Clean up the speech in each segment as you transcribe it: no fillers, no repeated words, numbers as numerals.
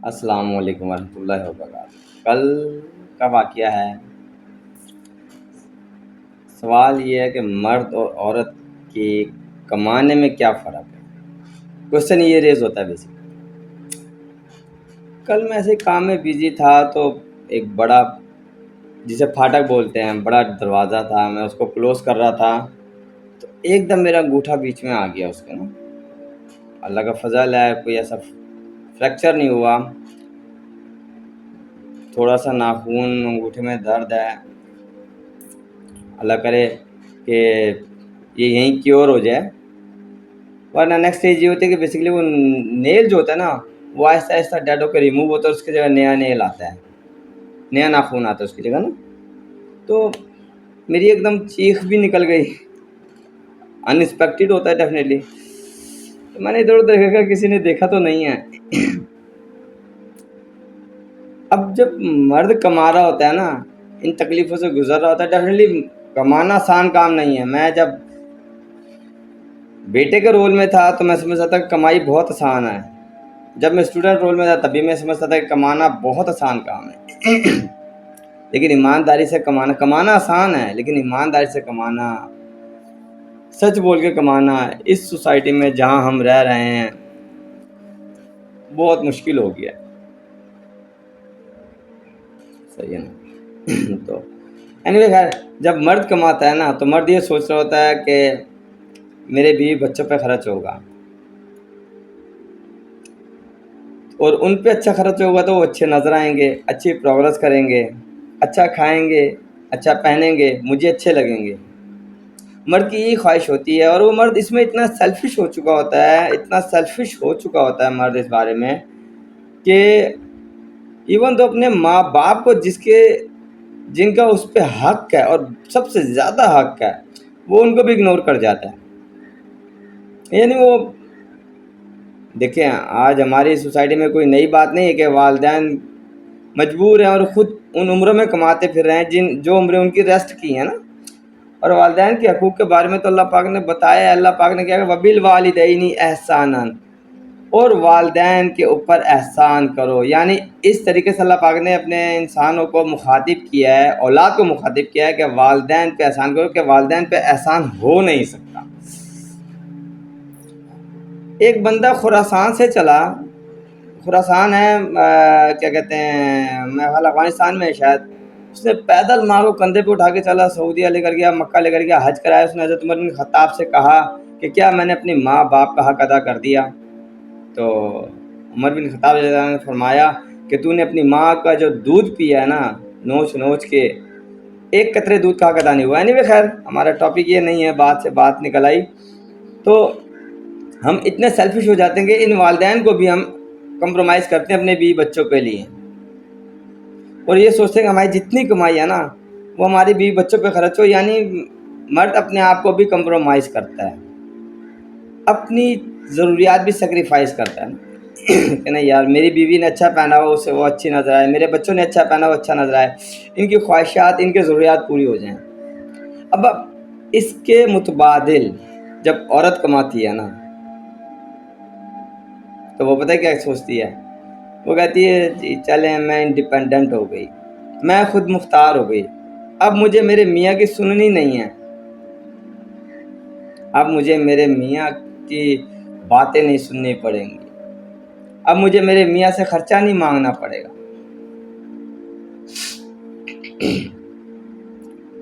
السلام علیکم ورحمۃ اللہ وبرکاتہ۔ کل کا واقعہ ہے، سوال یہ ہے کہ مرد اور عورت کے کمانے میں کیا فرق ہے۔ کوشچن یہ ریز ہوتا ہے بیسک۔ کل میں ایسے کام میں بزی تھا تو ایک بڑا، جسے پھاٹک بولتے ہیں، بڑا دروازہ تھا، میں اس کو کلوز کر رہا تھا تو ایک دم میرا انگوٹھا بیچ میں آ گیا اس کے نا۔ اللہ کا فضل ہے، کوئی ایسا فریکچر نہیں ہوا، تھوڑا سا ناخون انگوٹھے میں درد ہے، اللہ کرے کہ یہ یہیں کیور ہو جائے، ورنہ نیکسٹ اسٹیج یہ ہوتی ہے کہ بیسیکلی وہ نیل جو ہوتا ہے نا وہ آہستہ آہستہ ڈیڈ ہو کے ریموو ہوتا ہے، اس کی جگہ نیا نیل آتا ہے، نیا ناخون آتا ہے اس کی جگہ نا۔ تو میری ایک دم چیخ بھی نکل گئی، ان ایکسپیکٹڈ ہوتا ہے ڈیفینیٹلی۔ تو میں نے ادھر ادھر دیکھا کسی نے دیکھا تو نہیں ہے۔ اب جب مرد کما رہا ہوتا ہے نا، ان تکلیفوں سے گزر رہا ہوتا ہے، ڈیفینیٹلی کمانا آسان کام نہیں ہے۔ میں جب بیٹے کے رول میں تھا تو میں سمجھتا تھا کہ کمائی بہت آسان ہے، جب میں اسٹوڈنٹ رول میں تھا تبھی میں سمجھتا تھا کہ کمانا بہت آسان کام ہے، لیکن ایمانداری سے کمانا آسان ہے، لیکن ایمانداری سے کمانا، سچ بول کے کمانا اس سوسائٹی میں جہاں ہم رہ رہے ہیں بہت مشکل ہو گیا۔ صحیح ہے نا؟ تو اینوے خیر، جب مرد کماتا ہے نا تو مرد یہ سوچ رہا ہوتا ہے کہ میرے بیوی بچوں پہ خرچ ہوگا، اور ان پہ اچھا خرچ ہوگا تو وہ اچھے نظر آئیں گے، اچھی پروگرس کریں گے، اچھا کھائیں گے، اچھا پہنیں گے، مجھے اچھے لگیں گے۔ مرد کی یہی خواہش ہوتی ہے، اور وہ مرد اس میں اتنا سیلفش ہو چکا ہوتا ہے، اتنا سیلفش ہو چکا ہوتا ہے مرد اس بارے میں کہ ایون تو اپنے ماں باپ کو جن کا اس پہ حق ہے اور سب سے زیادہ حق ہے، وہ ان کو بھی اگنور کر جاتا ہے۔ یعنی وہ دیکھیں، آج ہماری سوسائٹی میں کوئی نئی بات نہیں ہے کہ والدین مجبور ہیں اور خود ان عمروں میں کماتے پھر رہے ہیں جو عمریں ان کی ریسٹ کی ہیں نا۔ اور والدین کے حقوق کے بارے میں تو اللہ پاک نے بتایا ہے، اللہ پاک نے کہا کہ وَبِالْوَالِدَيْنِ احسانًا، اور والدین کے اوپر احسان کرو۔ یعنی اس طریقے سے اللہ پاک نے اپنے انسانوں کو مخاطب کیا ہے، اولاد کو مخاطب کیا ہے کہ والدین پہ احسان کرو، کہ والدین پہ احسان ہو نہیں سکتا۔ ایک بندہ خراسان سے چلا، خراسان ہے کیا کہتے ہیں، میں افغانستان میں شاید، اس نے پیدل ماں کو کندھے پہ اٹھا کے چلا، سعودیہ لے کر گیا، مکہ لے کر گیا، حج کرایا۔ اس نے حضرت عمر بن خطاب سے کہا کہ کیا میں نے اپنی ماں باپ کا حق ادا کر دیا؟ تو عمر بن خطاب رضی اللہ عنہ نے فرمایا کہ تو نے اپنی ماں کا جو دودھ پیا ہے نا، نوچ نوچ کے، ایک قطرے دودھ کا حق ادا نہیں ہوا۔ اینوے خیر، ہمارا ٹاپک یہ نہیں ہے، بات سے بات نکل آئی۔ تو ہم اتنے سیلفش ہو جاتے ہیں کہ ان والدین کو بھی ہم کمپرومائز کرتے ہیں اپنے بیوی بچوں کے لیے، اور یہ سوچتے ہیں کہ ہماری جتنی کمائی ہے نا وہ ہماری بیوی بچوں پہ خرچ ہو۔ یعنی مرد اپنے آپ کو بھی کمپرومائز کرتا ہے، اپنی ضروریات بھی سیکریفائز کرتا ہے کہ نہیں یار، میری بیوی نے اچھا پہنا ہو اسے وہ اچھی نظر آئے، میرے بچوں نے اچھا پہنا ہو اچھا نظر آئے، ان کی خواہشات، ان کے ضروریات پوری ہو جائیں۔ اب اس کے متبادل جب عورت کماتی ہے نا تو وہ پتہ ہے کیا سوچتی ہے؟ وہ کہتی ہے جی چلیں، میں انڈیپینڈنٹ ہو گئی، میں خود مختار ہو گئی، اب مجھے میرے میاں کی سننی نہیں ہے، اب مجھے میرے میاں کی باتیں نہیں سننی پڑیں گی، اب مجھے میرے میاں سے خرچہ نہیں مانگنا پڑے گا،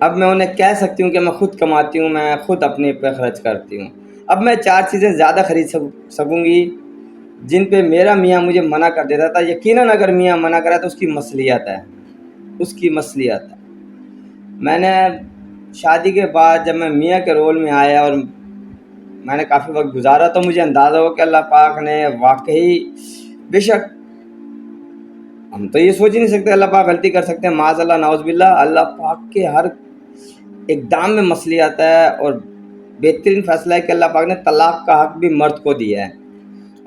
اب میں انہیں کہہ سکتی ہوں کہ میں خود کماتی ہوں، میں خود اپنے پہ خرچ کرتی ہوں، اب میں 4 چیزیں زیادہ خرید سکوں گی جن پہ میرا میاں مجھے منع کر دیتا تھا۔ یقیناً اگر میاں منع کرا تو اس کی مصلیت ہے، اس کی مصلیت ہے۔ میں نے شادی کے بعد جب میں میاں کے رول میں آیا اور میں نے کافی وقت گزارا تو مجھے اندازہ ہو کہ اللہ پاک نے واقعی، بے شک ہم تو یہ سوچ ہی نہیں سکتے اللہ پاک غلطی کر سکتے ہیں، معاذ اللہ نعوذ باللہ، اللہ پاک کے ہر اقدام میں مصلیحت ہے، اور بہترین فیصلہ ہے کہ اللہ پاک نے طلاق کا حق بھی مرد کو دیا ہے۔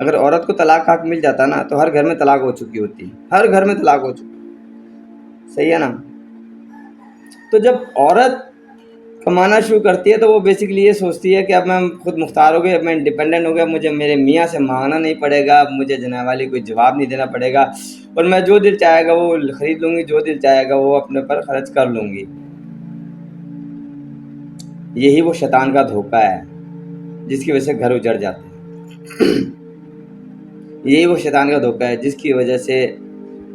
اگر عورت کو طلاق کا حق مل جاتا نا تو ہر گھر میں طلاق ہو چکی ہوتی، ہر گھر میں طلاق ہو چکی، صحیح ہے نا؟ تو جب عورت کمانا شروع کرتی ہے تو وہ بیسکلی یہ سوچتی ہے کہ اب میں خود مختار ہو گئی، اب میں انڈیپینڈنٹ ہو گیا، مجھے میرے میاں سے مانگنا نہیں پڑے گا، اب مجھے جناب والی کوئی جواب نہیں دینا پڑے گا، اور میں جو دل چاہے گا وہ خرید لوں گی، جو دل چاہے گا وہ اپنے پر خرچ کر لوں گی۔ یہی وہ شیطان کا دھوکہ ہے جس کی وجہ سے گھر اجڑ جاتے ہیں۔ یہی وہ شیطان کا دھوکہ ہے جس کی وجہ سے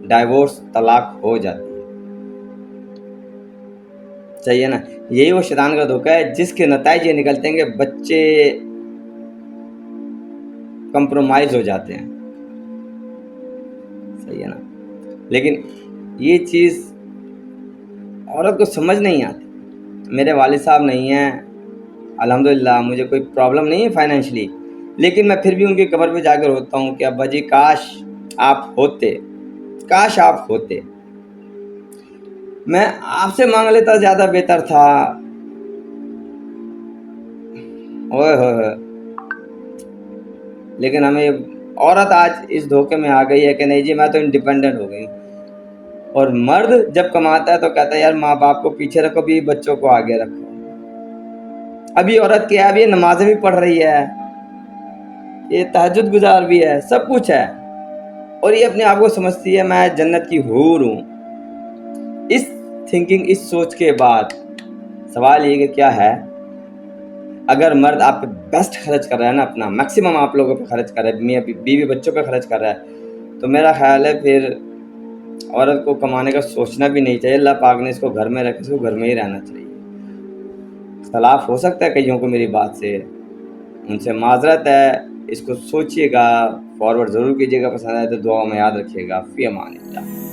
ڈائیورس، طلاق ہو جاتی ہے۔ صحیح ہے نا؟ یہی وہ شیطان کا دھوکہ ہے جس کے نتائج یہ نکلتے ہیں کہ بچے کمپرومائز ہو جاتے ہیں۔ صحیح ہے نا؟ لیکن یہ چیز عورت کو سمجھ نہیں آتی۔ میرے والد صاحب نہیں ہیں، الحمدللہ مجھے کوئی پرابلم نہیں ہے فائنینشلی، لیکن میں پھر بھی ان کی قبر پہ جا کر روتا ہوں کہ ابا جی کاش آپ ہوتے، کاش آپ ہوتے، میں آپ سے مانگ لیتا زیادہ بہتر تھا۔ اوئے ہوئے، لیکن ہمیں عورت آج اس دھوکے میں آ گئی ہے کہ نہیں جی میں تو انڈیپینڈنٹ ہو گئی، اور مرد جب کماتا ہے تو کہتا ہے یار ماں باپ کو پیچھے رکھو بھی، بچوں کو آگے رکھو۔ ابھی عورت کیا ہے، ابھی یہ نمازیں بھی پڑھ رہی ہے، یہ تہجد گزار بھی ہے، سب کچھ ہے، اور یہ اپنے آپ کو سمجھتی ہے میں جنت کی حور ہوں۔ اس تھنکنگ، اس سوچ کے بعد سوال یہ کہ کیا ہے، اگر مرد آپ پہ بیسٹ خرچ کر رہا ہے نا، اپنا میکسیمم آپ لوگوں پہ خرچ کر رہا ہے، میاں بیوی بچوں پہ خرچ کر رہا ہے، تو میرا خیال ہے پھر عورت کو کمانے کا سوچنا بھی نہیں چاہیے۔ اللہ پاک نے اس کو گھر میں رکھے، اس کو گھر میں ہی رہنا چاہیے۔ اختلاف ہو سکتا ہے کئیوں کو میری بات سے، ان سے معذرت ہے، اس کو سوچیے گا، فارورڈ ضرور کیجیے گا، پسند آئے تو دعاؤں میں یاد رکھیے گا۔ فی امان اللہ۔